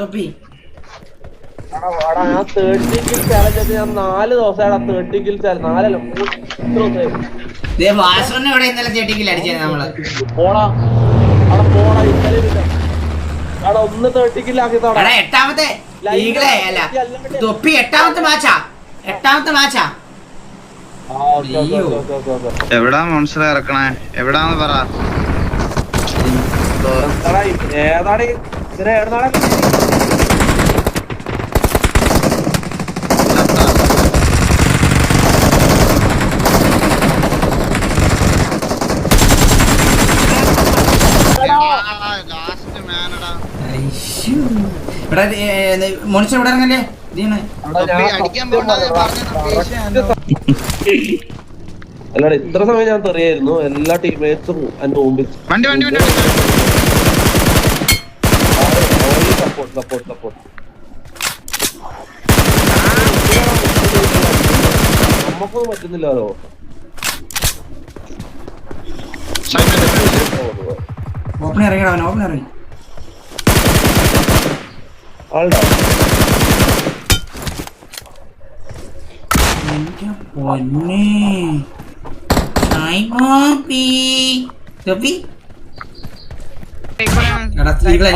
തൊപ്പി ഞാൻ 30 kill challenge ഞാൻ 4 ദിവസമാണ് 30 കിൽ ചാലഞ്ച് 4 അല്ല 3 ദിവസമായിരുന്നു. പോടാ അവിടെ പോടാ അവിടെ ഒന്ന് 30 കിൽ ആക്കി എട്ടാമത്തെ തൊപ്പി എട്ടാമത്തെ മാച്ചാ എവിടാ മോൺസ്റ്റർ ഇറക്കണേ എവിടാന്ന് പറ ഏതാണ് ഏതാണ് മോൺസ്റ്റർ ഇവിടെ ഇറങ്ങല്ലേ അല്ലാതെ ഇത്ര സമയം ഞാൻ തെറിയായിരുന്നു എല്ലാ ടീംമേറ്റ്സും എന്റെ മുമ്പിൽ സപ്പോർട്ട് നമുക്കൊന്നും പറ്റുന്നില്ലല്ലോ. ഓപ്പൺ ഇറങ്ങി ആളുണ്ടോ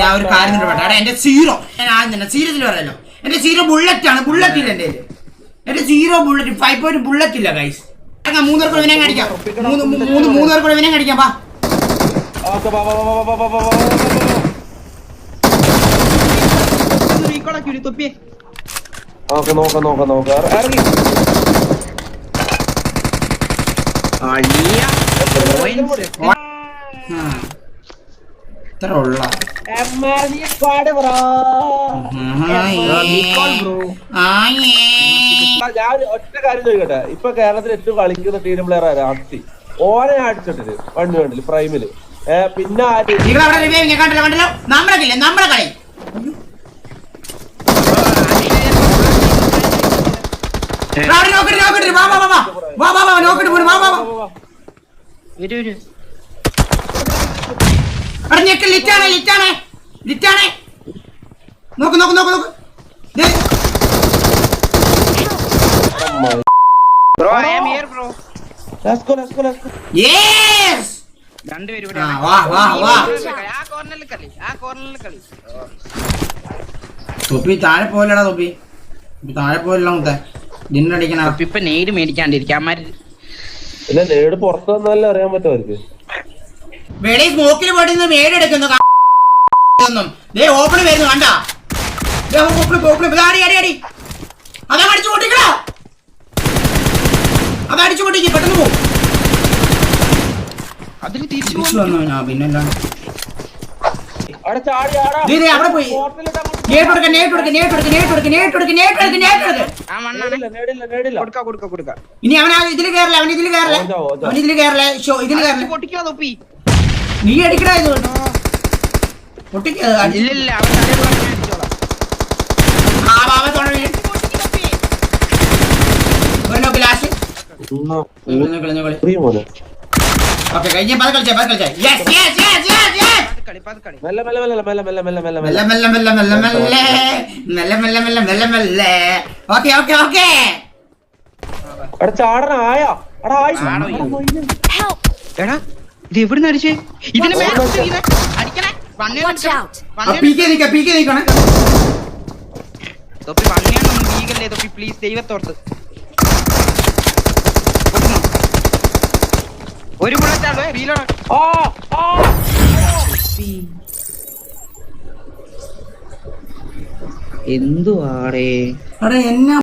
ഞാൻ ഒരു കാര്യം എന്റെ സീറോ സീരിയസിൽ പറയല്ലോ. എന്റെ സീറോ ബുള്ളറ്റ് ആണ്. ബുള്ളറ്റ് ഇല്ല എന്റെ സീറോ ബുള്ളറ്റ് 5 ബുള്ളറ്റ് ഇല്ല ഗൈസ്. 3 പേർക്ക് വിനെ കാണിക്കാം. 3 പേർക്ക് വിനെ കാണിക്കാം. വാ നോക്ക ഇറങ്ങി ഇത്ര ഉള്ള ഞാൻ ഒറ്റ കാര്യം ചോദിക്കട്ടെ. ഇപ്പൊ കേരളത്തിൽ ഏറ്റവും കളിക്കുന്ന ടീം പ്ലെയർ ആരാ? അത്തി ഓനെ അടിച്ചിട്ടില് വണ്ടില് പ്രൈമില്. പിന്നെ നമ്മളെ കളി നോക്ക് bro I am here bro. Let's go yes രണ്ടുപേരും വാ ആ കോർണറിൽ കളി തൊപ്പി താഴെ പോലടാ. തൊപ്പി താഴെ പോലല്ല മുത്തേ. ഡിന്നടിക്കണ ഇപ്പൊ നെയ്ഡ് മേടിക്കാണ്ടിരിക്കും അമ്മാര്. ഇല്ല നേട് പുറത്ത് വന്നാലേ അറിയാൻ പറ്റും അവർക്ക്. വെളി സ്മോക്കിൽ പോയിട്ട് മേടെടുക്കുന്നു. ഓപ്പണ് വരുന്നു കണ്ടാ. അതടിച്ചു പൊട്ടിക്കടാ. അതടിച്ചു പൊട്ടിക്ക് പെട്ടെന്ന് പോകും. അതിന് തിരിച്ചു വന്നു പിന്നെന്താ അവിടെ പോയി. ഇനി ഇതില് കേറല. നീ അടിക്കടാ. ഇത് പൊട്ടിക്കാ. ഇത് എവിടുന്ന് അടിച്ചേ? ഇതിന് തൊപ്പി വണ്ണിയാണൊന്നും വീകല്ലേ തൊപ്പി പ്ലീസ് ദൈവത്തോർത്ത്. ഒരു ബുള്ളറ്റാണ് റീലോഡ്. എന്തുവാടേ എന്നാ